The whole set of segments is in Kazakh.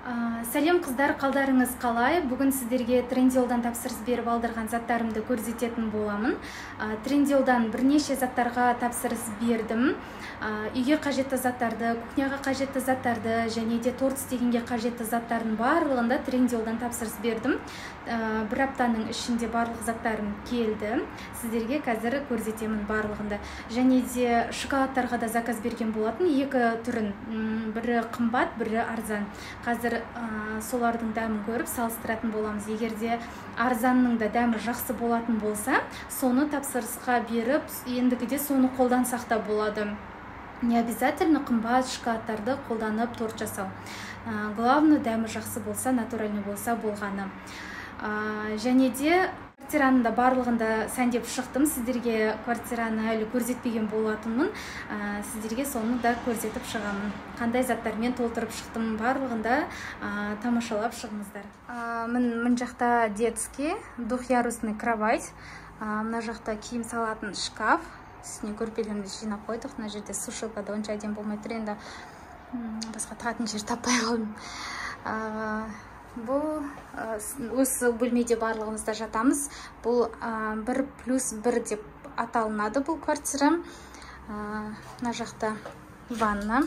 Сәлем қыздар, қалдарыңыз қалай? Бүгін сіздерге Трендиолдан тапсырыс беріп алдырған заттарымды көрсететін боламын. Трендиолдан бірнеше заттарға тапсырыс бердім. Үйге қажетті заттарды, кухняға қажетті заттарды және де торт істегенге қажетті заттардың барлығында Трендиолдан тапсырыс бердім. Бір аптаның ішінде барлық заттарым келді. Сіздерге қазір көрсетемін барлығында. Және де шоколадтарға да заказ берген болатын. Екі түрін, бірі қымбат, бірі арзан. Қазір солардың дәмін көріп салыстыратын боламыз. Егерде арзанның да дәмі жақсы болатын болса, соны тапсырысқа беріп, ендігіде соны қолдансақ та болады. Не обязательно қымбат шоколадтарды қолданып торт жасау. Главное, дәмі жақсы болса, натуральный болса болғаны. Және де квартираның да барлығында сәндеп шықтым. Сіздерге квартираны әлі көрсетпеген болатынмын. Сіздерге соны да көрсетіп шығамын. Қандай заттармен толтырып шықтым барлығында тамашалап шығыңыздар. Мін жақта детский, двухъярусный кровать. Мына жақта киім салатын шкаф. Үстіне көрпелерімді жинап қойдық. Мына жерде сушилкада онша әдемі болмай тұр, енді басқа тағатын жер таппай қалдым. Бұл осы бөлмеде барлығымызда жатамыз. Бұл 1+1 деп аталынады бұл квартира. Мына жақта ванна,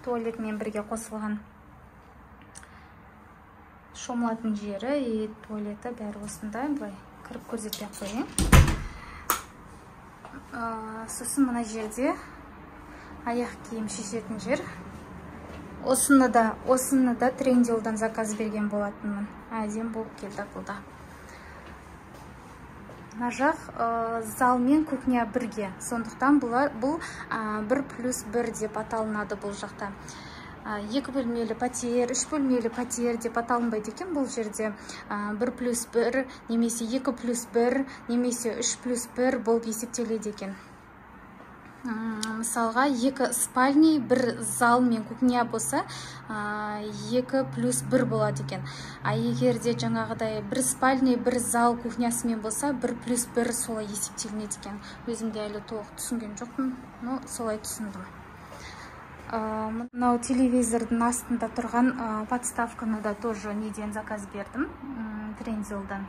туалетмен бірге қосылған шомылатын жері и туалеті бәрі осында. Былай кіріп көрсетпей қойын. Сосын мына жерде аяқ киім шешетін жер. Осыны да Трендиолдан заказ берген болатынмын. Әдем болып келді бұлда. Мына жақ зал мен кухня бірге. Сондықтан бұл 1+1 деп аталынады бұл жақта. 2 бөлмелі пәтер, 3 бөлмелі пәтер деп аталынбайды екен бұл жерде. 1+1 немесе 2+1 немесе 3+1 болып есептеледі екен. Мысалға, 2 спальный, 1 зал мен кухня болса, 2+1 болады екен. Егерде жаңағыдай 1 спальный, 1 зал кухнясымен болса, 1+1 солай есептелінеді екен. Өзімде әлі толық түсінген жоқпын, но солай түсіндім. Мынау телевизордың астында тұрған подставканы да тоже неден заказ бердім, Трендиолдан.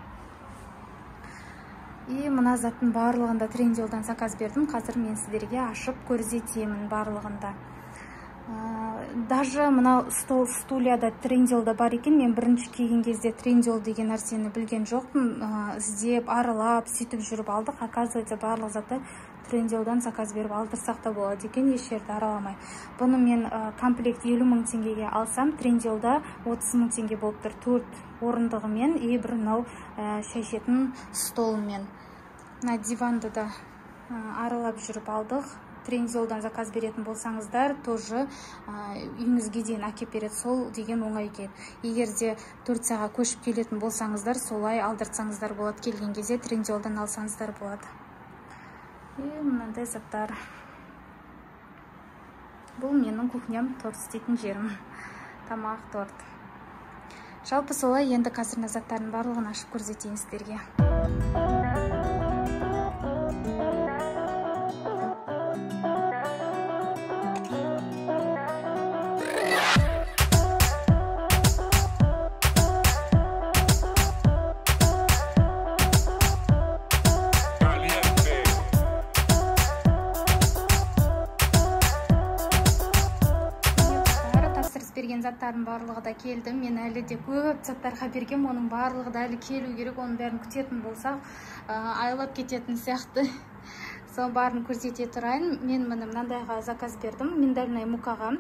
И мына заттың барлығында Трендиолдан заказ бердім. Қазір мен сіздерге ашып көрсетемін барлығында. Даже мына стульяда Трендиолда бар екен. Мен бірінші келген кезде Трендиол деген нәрсені білген жоқпын. Іздеп, аралап, сөйтіп жүріп алдық. Оказывается, барлық затты Трендиолдан заказ беріп алдырсақ та болады екен, еш жерді араламай. Бұны мен комплект 50 000 теңгеге алсам, Трендиолда 30 000 теңге болып тұр. 4 орындығымен и бір мынау шайшетін столымен. Мына диванды да аралап жүріп алдық. Трендиолдан заказ беретін болсаңыздар, тоже үйіңізге дейін әкеп береді, сол деген оңай екен. Егерде Турцияға көшіп келетін болсаңыздар, солай алдыртсаңыздар болады. Келген кезде Трендиолдан алсаңыздар болады. И мынандай заттар. Бұл менің кухням, торт істейтін жерім. Тамақ, торт. Жалпы солай, енді қазір заттардың барлығын ашып көрсетейін сіздерге. Берген заттардың барлығы да келді. Мен әлі де көп заттарға берген, оның барлығы да әлі келу керек. Оның бәрін күтетін болсақ, айлап кететін сияқты. Сол барын көрсете тұрайын. Мен мынандайға заказ бердім, миндальный мукаға.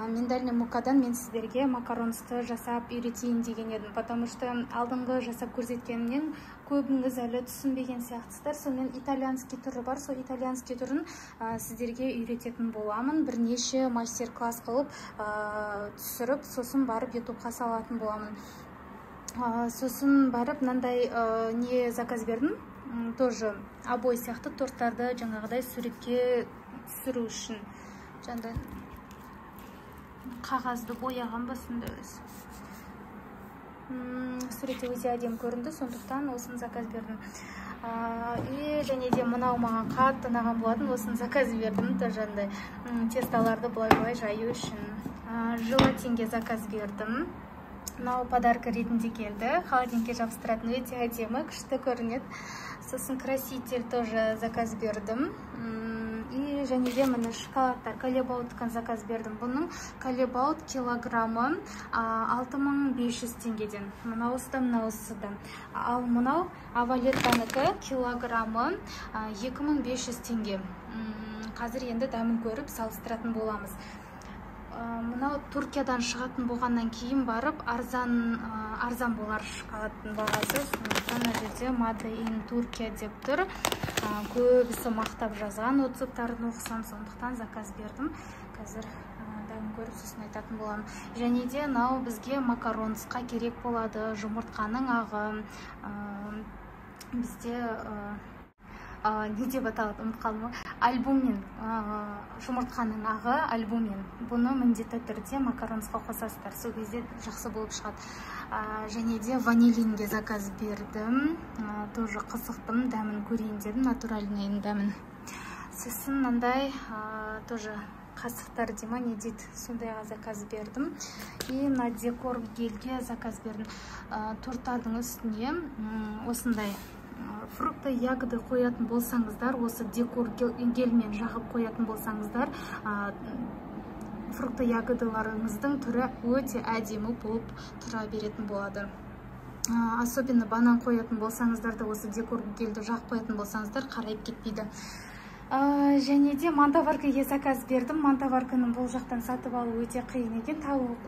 Миндальный мукадан мен сіздерге макаронсты жасап үйретейін деген едім. Потому что алдыңғы жасап көрсеткенімнен көбіңіз әлі түсінбеген сияқтысыздар. Сонымен итальянский түрі бар. Сол итальянский түрін сіздерге үйрететін боламын. Бірнеше мастер-класс қылып түсіріп, сосын барып YouTubeға салатын боламын. Сосын барып мынандай не заказ бердім. Тоже обой сияқты торттарды жаңағыдай суретке түсіру үшін. Жаңағыдай қағазды бояған басында өз. Суретте өте әдемі көрінді, сондықтан осыны заказ бердім. И және де мынау маған қатты ұнаған болатын, осыны заказ бердім. Жаңағыдай тесталарды былай жаю үшін. Желатинге заказ бердім. Мынау подарка ретінде келді. Холодильникке жабыстыратын өте әдемі, күшті көрінеді. Сосын краситель тоже заказ бердім. И және де міне шоколадтар Колебауттан заказ бердім. Бұның Колебаут килограммы 6500 теңгеден. Мынаусы да, мынаусы да. Ал мынау Авалеттанікі килограммы 2500 теңге. Қазір енді дәмін көріп салыстыратын боламыз. Мынау Туркиядан шығатын болғаннан кейін барып арзан болар шоколадтың бағасы. Мына жерде Made in Turkey деп тұр. Көбісі мақтап жазған, отзывтарын оқысам, сондықтан заказ бердім. Қазір дәмін көріп сосын айтатын боламын. Және де мынау бізге макаронсқа керек болады, жұмыртқаның ағы. Бізде не деп аталады, ұмытып қалдым. Альбумин, жұмыртқаның ағы альбумин. Бұны міндетті түрде макаронсқа қосасыздар, сол кезде жақсы болып шығады. Және де ванилинге заказ бердім. Тоже қызықтым, дәмін көрейін дедім, натуральный дәмін. Сосын мынандай тоже қасықтар дема не дейді, сондайға заказ бердім. И мына декор гельге заказ бердім. Торттардың үстіне осындай фрукты, ягоды қоятын болсаңыздар, осы декор гельмен жағып қоятын болсаңыздар, фрукты ягодыларыңыздың түрі өте әдемі болып тұра беретін болады. Особенно банан қоятын болсаңыздар да, осы декор гельді жағып қоятын болсаңыздар, қарайып кетпейді. Және де мантаваркаға заказ бердім. Мантаварканың бұл жақтан сатып алу өте қиын екен,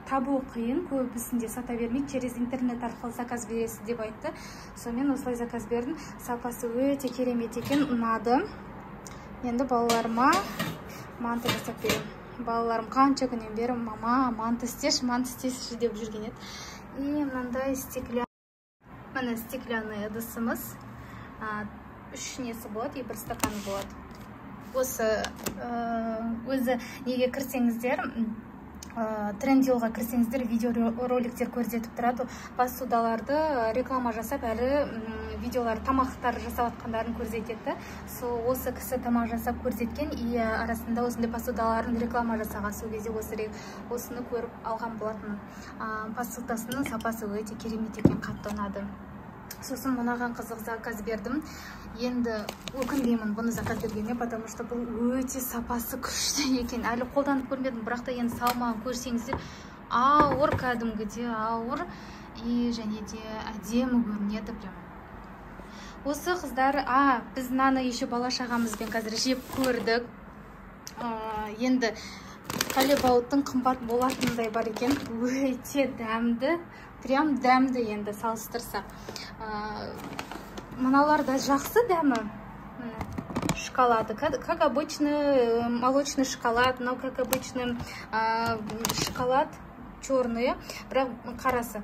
табу қиын, көбісінде сата бермейді, через интернет арқылы заказ бересіз деп айтты. Сонымен осылай заказ бердім. Сапасы өте керемет екен, ұнады. Енді балаларыма манты жасап берем. Балаларым қанша күннен бері мама манты істеші деп жүрген еді. И мынандай стеклянный ыдысымыз. 3 несі болады, и 1 стаканы болады. Осы өзі неге кірсеңіздер, трендилға кірсеңіздер, видеороликтер көрсетіп тұрады. Посудаларды реклама жасап, әлі видеолар, тамақтар жасап атқандарын көрсетеді. Осы кісі тамақ жасап көрсеткен, и арасында осындай посудаларын реклама жасаған. Сол кезде осыны көріп алған болатын. Посудасының сапасы өте керемет екен, қатты ұнады. Сосын мынаған қызық заказ бердім. Енді өкінбеймін бұны заказ бергеніне, потому что бұл өте сапасы күшті екен. Әлі қолданып көрмедім, бірақ та енді салмағын көрсеңіздер, ауыр, кәдімгіде ауыр, и және де әдемі көрінеді прям. Осы қыздар, біз наны еще бала-шағамызбен қазір жеп көрдік. Енді Колебауттың қымбат болатындай бар екен, өте дәмді, прям дәмді енді салыстырсақ. Мыналар да жақсы дәмі. Шоколады, как обычный молочный шоколад, но как обычный шоколад черный, бірақ қарасы.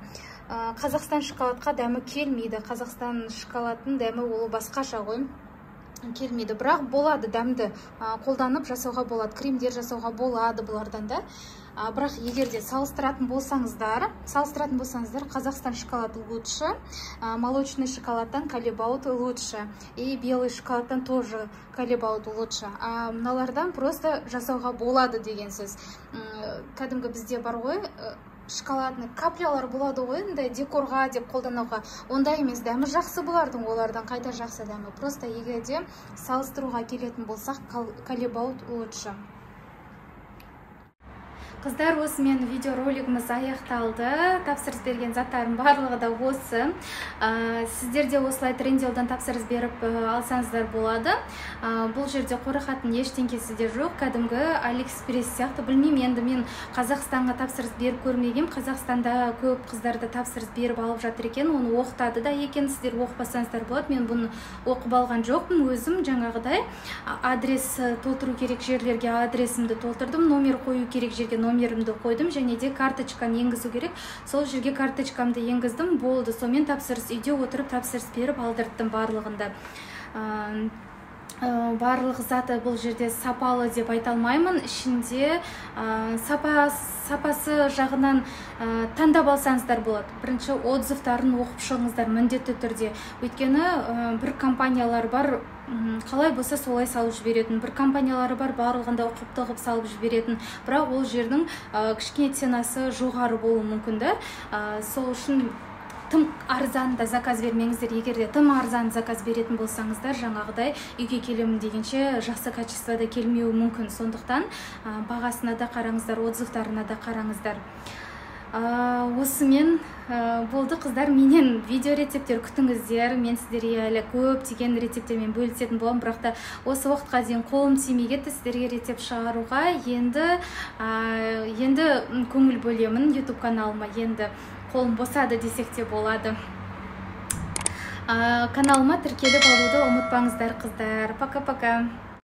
Қазақстан шоколадқа дәмі келмейді. Қазақстан шоколадының дәмі ол басқаша ғой. Келмейді, бірақ болады дәмді қолданып жасауға болады, кремдер жасауға болады бұлардан да. Бірақ егерде салыстыратын болсаңыздар, Қазақстан шоколады лучше, молочный шоколадтан Колебаут лучше, и белый шоколадтан тоже Колебаут лучше. Мыналардан просто жасауға болады деген сөз. Кәдімгі бізде бар ғой, шоколадный каплялар болады ғой, декорға деп қолдануға. Онда емес, дәмі жақсы бұлардың, олардан қайта жақсы дәмі. Просто егерде салыстыруға келетін болсақ, Колебаут лучше. Қыздар, осымен видеоролигіміз аяқталды. Тапсырыс берген заттарым барлығы да осы. Сіздерде осылай трендилдан тапсырыс беріп алсаңыздар болады. Бұл жерде қорқатын ештеңкесі де жоқ. Кәдімгі Алиэкспресс сияқты. Білмеймін, енді мен Қазақстанға тапсырыс беріп көрмегем. Қазақстанда көп қыздарды тапсырыс беріп алып жатыр екен. Оны оқытады да екен. Сіздер оқып-бассаңыздар болады. Мен бұны оқып алған жоқпын. Өзім жаңағыдай адрес толтыру керек жерлерге адресімді толтырдым. Номер қою керек жерге номерімді қойдым, және де карточканы енгізу керек. Сол жерге карточкамды енгіздім, болды. Сонымен тапсырыс, үйде отырып тапсырыс беріп алдырттым барлығында. Барлық заты бұл жерде сапалы деп айта алмаймын. Ішінде сапасы жағынан таңдап алсаңыздар болады. Бірінші отзывтарын оқып шығыңыздар міндетті түрде. Өйткені бір компаниялар бар, қалай болса солай салып жіберетін. Бір компаниялары бар, барлығында ұқыпты қылып салып жіберетін, бірақ ол жердің кішкене ценасы жоғары болуы мүмкін да. Сол үшін тым арзан да заказ бермеңіздер. Егер де тым арзан заказ беретін болсаңыздар, жаңағыдай үйге келемін дегенше жақсы качествода келмеуі мүмкін. Сондықтан бағасына да қараңыздар, отзывтарына да қараңыздар. Осымен болды қыздар, менен видео рецепттер күтіңіздер. Мен сіздерге әлі көптеген рецепттермен бөлісетін боламын, бірақ та осы уақытқа дейін қолым тимей кетті сіздерге рецепт шығаруға. Енді көңіл бөлемін YouTube каналыма, енді қолым босады десек те болады. Каналыма тіркеліп алуды ұмытпаңыздар қыздар. Пока-пока.